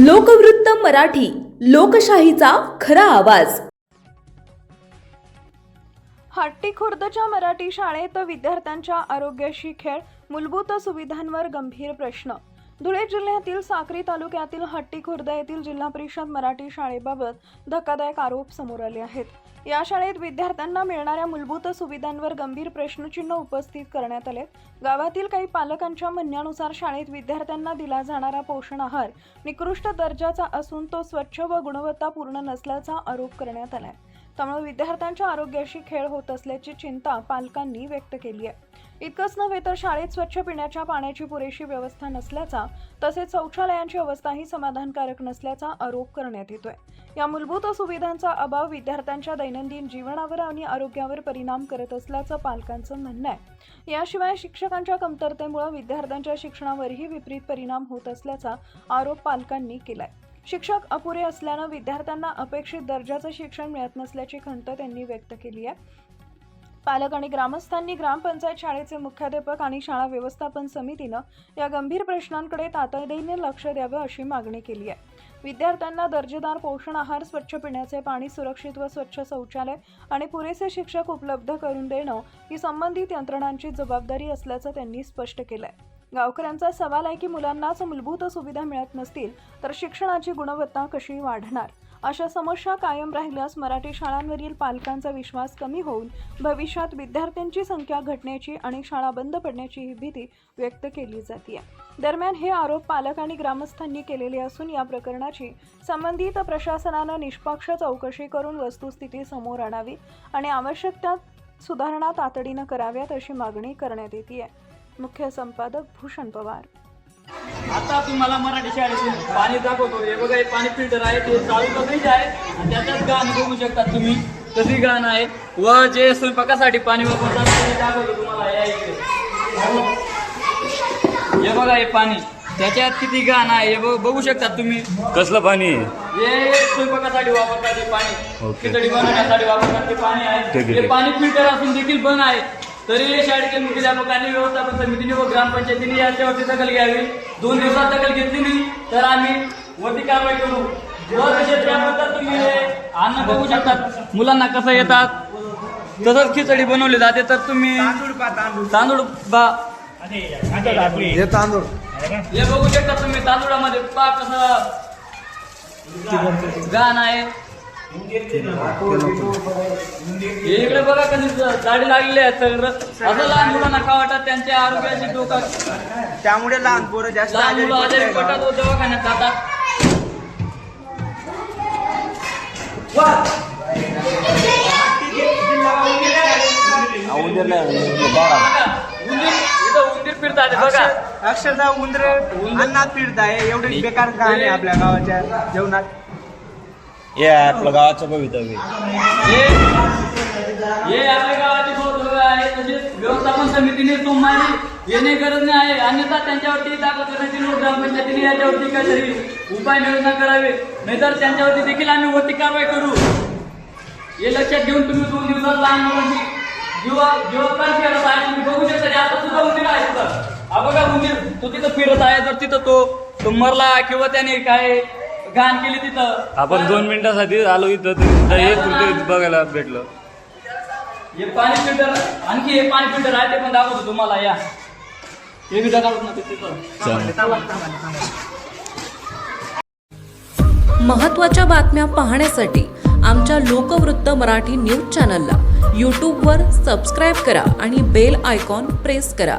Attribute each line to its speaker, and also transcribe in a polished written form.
Speaker 1: लोकवृत्त मराठी, लोकशाहीचा खरा आवाज।
Speaker 2: हट्टी खुर्दच्या मराठी शाळेत विद्यार्थ्यांच्या आरोग्याशी खेळ, मूलभूत सुविधांवर गंभीर प्रश्न। धुळे जिल्ह्यातील साक्री तालुक्यातील हट्टी खुर्द येथील जिल्हा परिषद मराठी शाळेबाबत धक्कादायक आरोप समोर आले आहेत। या शाळेत विद्यार्थ्यांना मिळणाऱ्या मूलभूत सुविधांवर गंभीर प्रश्नचिन्ह उपस्थित करण्यात आले। गावातील काही पालकांच्या म्हणण्यानुसार शाळेत विद्यार्थ्यांना दिला जाणारा पोषण आहार निकृष्ट दर्जाचा असून तो स्वच्छ व गुणवत्तापूर्ण नसल्याचा आरोप करण्यात आलाय। त्यामुळे विद्यार्थ्यांच्या आरोग्याशी खेळ होत असल्याची चिंता पालकांनी व्यक्त केली आहे। इतकंच नव्हे तर शाळेत स्वच्छ पिण्याच्या पाण्याची पुरेशी व्यवस्था नसल्याचा तसेच शौचालयांची अवस्थाही समाधानकारक नसल्याचा आरोप करण्यात येतोय। या मूलभूत सुविधांचा अभाव विद्यार्थ्यांच्या दैनंदिन जीवनावर आणि आरोग्यावर परिणाम करत असल्याचं पालकांचं म्हणणं आहे। याशिवाय शिक्षकांच्या कमतरतेमुळे विद्यार्थ्यांच्या शिक्षणावरही विपरीत परिणाम होत असल्याचा आरोप पालकांनी केलाय। शिक्षक अपुरे असल्यानं विद्यार्थ्यांना अपेक्षित दर्जाचं शिक्षण मिळत नसल्याची खंत त्यांनी व्यक्त केली आहे। पालक आणि ग्रामस्थांनी ग्रामपंचायत शाळेचे मुख्याध्यापक आणि शाळा व्यवस्थापन समितीनं या गंभीर प्रश्नांकडे तातडीने लक्ष द्यावं अशी मागणी केली आहे। विद्यार्थ्यांना दर्जेदार पोषण आहार, स्वच्छ पिण्याचे पाणी, सुरक्षित व स्वच्छ शौचालय आणि पुरेसे शिक्षक उपलब्ध करून देणं ही संबंधित यंत्रणांची जबाबदारी असल्याचं त्यांनी स्पष्ट केलंय। गावकऱ्यांचा सवाल आहे की मुलांनाच मूलभूत सुविधा मिळत नसतील तर शिक्षणाची गुणवत्ता कशी वाढणार। अशा समस्या कायम राहिल्यास मराठी शाळांवरील पालकांचा विश्वास कमी होऊन भविष्यात विद्यार्थ्यांची संख्या घटण्याची आणि शाळा बंद पडण्याची ही भीती व्यक्त केली जाते। दरम्यान हे आरोप पालक आणि ग्रामस्थांनी केलेले असून या प्रकरणाची संबंधित प्रशासनानं निष्पक्ष चौकशी करून वस्तुस्थिती समोर आणावी आणि आवश्यक त्या सुधारणा तातडीनं कराव्यात अशी मागणी करण्यात येते। मुख्य संपादक भूषण पवार।
Speaker 3: आता तुम्हाला मराठी शाळेतून पाणी दाखवतो। हे बघा, हे पाणी फिल्टर आहे, ते चालू कधीच आहे आणि त्याच्यात गाण बघू शकता तुम्ही कशी गाण आहे व जे स्वयंपाकासाठी पाणी वापरतात ते दाखवतो तुम्हाला। या इकडे हे बघा, हे पाणी त्याच्यात किती गाण आहे हे बघू शकता तुम्ही।
Speaker 4: कसलं पाणी?
Speaker 3: हे स्वयंपाकासाठी वापरतात ते पाणी, खिचडी बनवण्यासाठी वापरतात ते पाणी आहे। हे पाणी फिल्टर असून देखील बंद आहे, तरी शाळेतील मुख्याध्यापकांनी व्यवस्थापन समितीने व ग्रामपंचायतीने याच्यावरती दखल घ्यावी। 2 दिवसात दखल घेतली नाही तर आम्ही वरती कारवाई करू। व तसेच त्याबद्दल तुम्ही अन्न बघू शकता मुलांना कसं येतात, तसंच खिचडी बनवली जाते तर तुम्ही तांदूळ हे बघू शकता तुम्ही। तांदूळामध्ये पा कसं गाण आहे, इकडे बघा कधी झाडी लागलेली आहे। तर असं लहान मुलांना का वाटत त्यांच्या आरोग्याची धोका,
Speaker 5: त्यामुळे लहान पोरं जास्त
Speaker 3: लहान मुलं आजारी पडतात व दवाखान्यात जातात। उंदीर फिरतात बघा,
Speaker 5: अक्षरशः उंदरे अन्नात फिरत आहे। एवढे बेकार गाण आहे आपल्या गावाच्या जेवणात।
Speaker 4: हे आपलं गावाचं भवितव्य
Speaker 3: हे आपल्या गावाचे भवितव्य आहे। तसेच व्यवस्थापन समितीने सोमवारी येणे गरज नाही आहे, अन्यथा त्यांच्यावरती दाखल करण्यात येईल। ग्रामपंचायतीने याच्यावरती काहीतरी उपाययोजना करावी, नाहीतर त्यांच्यावरती देखील आम्ही वरती कारवाई करू। हे लक्षात घेऊन तुम्ही 2 दिवसात लहान मुलांची जीवकाळ फिरत आहे। तुम्ही बघू शकता आता सुद्धा उंदीर आहे तिथं। बघा उंदीर तो तिथं फिरत आहे, तर तिथं तो मरला किंवा त्याने काय घाण केली तिथं। आपण
Speaker 4: 2 मिनिटासाठी आलो इथं, हे तुमचं बघायला भेटलं।
Speaker 3: हे पाणी फिल्टर, आणखी हे पाणी फिल्टर आहे ते पण दाखवतो तुम्हाला। या हे बी दाखवत ना तिथं।
Speaker 1: महत्त्वाच्या बातम्या पाहण्यासाठी आमच्या लोकवृत्त मराठी न्यूज चॅनलला यूट्यूबवर सबस्क्राईब करा आणि बेल आयकॉन प्रेस करा।